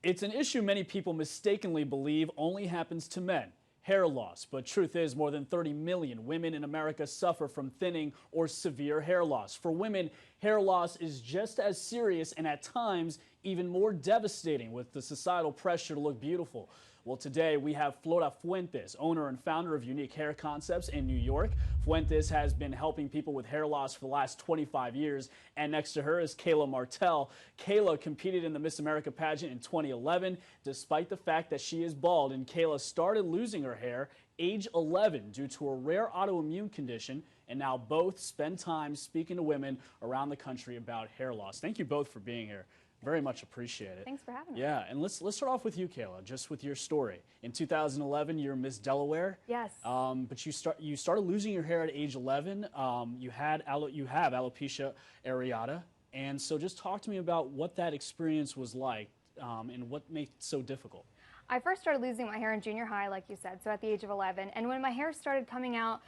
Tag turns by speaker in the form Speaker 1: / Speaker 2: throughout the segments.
Speaker 1: It's an issue many people mistakenly believe only happens to men. Hair loss, but truth is more than 30 million women in America suffer from thinning or severe hair loss. For women, hair loss is just as serious and at times even more devastating with the societal pressure to look beautiful. Well, today we have Flora Fuentes, owner and founder of Unique Hair Concepts in New York. Fuentes has been helping people with hair loss for the last 25 years. And next to her is Kayla Martel. Kayla competed in the Miss America pageant in 2011, despite the fact that she is bald. And Kayla started losing her hair age 11 due to a rare autoimmune condition. And now both spend time speaking to women around the country about hair loss. Thank you both for being here. Very much appreciate it.
Speaker 2: Thanks for having me.
Speaker 1: Yeah, and let's start off with you, Kayla, just with your story. In 2011, you're Miss Delaware.
Speaker 2: Yes.
Speaker 1: But you started losing your hair at age 11. You have alopecia areata, and so just talk to me about what that experience was like and what made it so difficult.
Speaker 2: I first started losing my hair in junior high, like you said, so at the age of 11. And when my hair started coming out,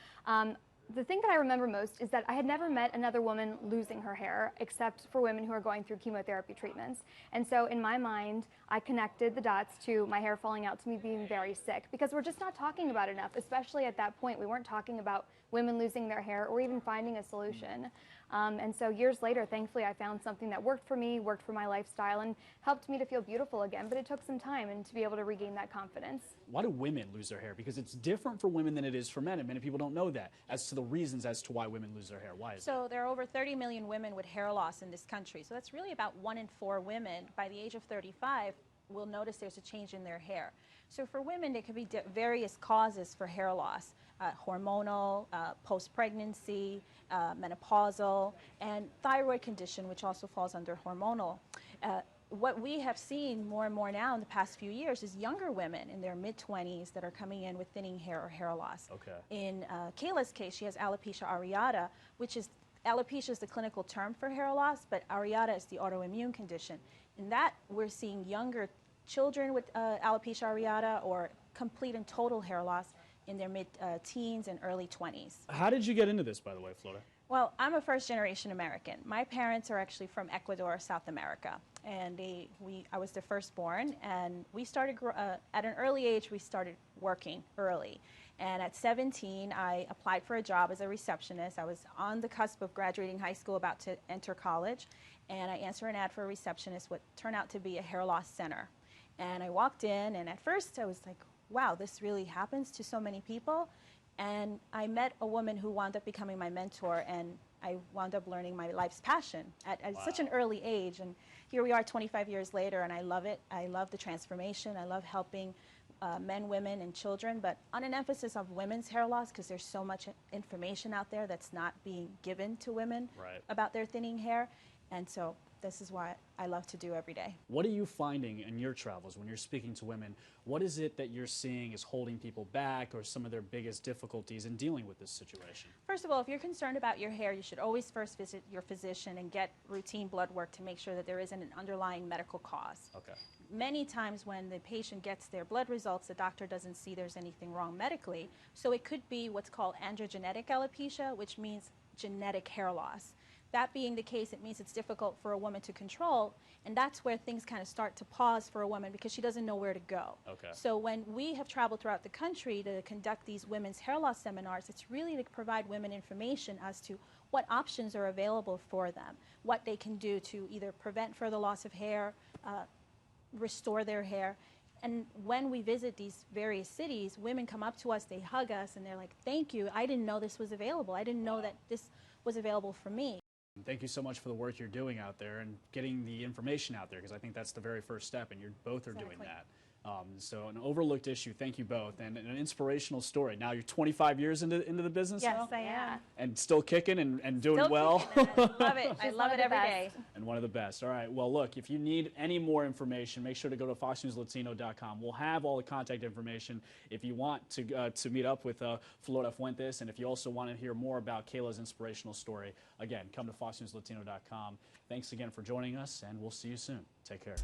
Speaker 2: the thing that I remember most is that I had never met another woman losing her hair except for women who are going through chemotherapy treatments. And so in my mind, I connected the dots to my hair falling out to me being very sick, because we're just not talking about it enough, especially at that point. We weren't talking about women losing their hair or even finding a solution. And so years later, thankfully, I found something that worked for me, worked for my lifestyle, and helped me to feel beautiful again. But it took some time and to be able to regain that confidence.
Speaker 1: Why do women lose their hair? Because it's different for women than it is for men, and many people don't know that as to the reasons as to why women lose their hair. Why is
Speaker 3: So there are over 30 million women with hair loss in this country. So that's really about 1 in 4 women by the age of 35 will notice there's a change in their hair. So for women, there could be various causes for hair loss, hormonal, post-pregnancy, menopausal, and thyroid condition, which also falls under hormonal. What we have seen more and more now in the past few years is younger women in their mid-20s that are coming in with thinning hair or hair loss.
Speaker 1: Okay.
Speaker 3: In Kayla's case, she has alopecia areata, which is, alopecia is the clinical term for hair loss, but areata is the autoimmune condition. In that, we're seeing younger children with alopecia areata or complete and total hair loss in their mid-teens and early 20s.
Speaker 1: How did you get into this, by the way, Flora?
Speaker 3: Well, I'm a first-generation American. My parents are actually from Ecuador, South America, and I was the firstborn, and we started, at an early age, we started working early. And at 17, I applied for a job as a receptionist. I was on the cusp of graduating high school, about to enter college, and I answered an ad for a receptionist, what turned out to be a hair loss center. And I walked in, and at first I was like, wow, this really happens to so many people. And I met a woman who wound up becoming my mentor, and I wound up learning my life's passion at wow. such an early age. And here we are 25 years later, and I love it. I love the transformation. I love helping men, women, and children, but on an emphasis of women's hair loss, because there's so much information out there that's not being given to women
Speaker 1: right.
Speaker 3: about their thinning hair. And so this is what I love to do every day.
Speaker 1: What are you finding in your travels when you're speaking to women? What is it that you're seeing is holding people back, or some of their biggest difficulties in dealing with this situation?
Speaker 3: First of all, if you're concerned about your hair, you should always first visit your physician and get routine blood work to make sure that there isn't an underlying medical cause.
Speaker 1: Okay.
Speaker 3: Many times when the patient gets their blood results, the doctor doesn't see there's anything wrong medically. So it could be what's called androgenetic alopecia, which means genetic hair loss. That being the case, it means it's difficult for a woman to control, and that's where things kind of start to pause for a woman because she doesn't know where to go.
Speaker 1: Okay.
Speaker 3: So when we have traveled throughout the country to conduct these women's hair loss seminars, it's really to provide women information as to what options are available for them, what they can do to either prevent further loss of hair, restore their hair. And when we visit these various cities, women come up to us, they hug us, and they're like, thank you, I didn't know this was available. I didn't know that this was available for me.
Speaker 1: Thank you so much for the work you're doing out there and getting the information out there, because I think that's the very first step, and you both are doing that. So an overlooked issue. Thank you both, and an inspirational story. Now you're 25 years into the business now?
Speaker 3: Yes, I am.
Speaker 1: And still kicking and doing
Speaker 3: Still
Speaker 1: well?
Speaker 3: I love it. I love it every day.
Speaker 1: And one of the best. All right. Well, look, if you need any more information, make sure to go to foxnewslatino.com. We'll have all the contact information if you want to meet up with Flora Fuentes, and if you also want to hear more about Kayla's inspirational story, again, come to foxnewslatino.com. Thanks again for joining us, and we'll see you soon. Take care.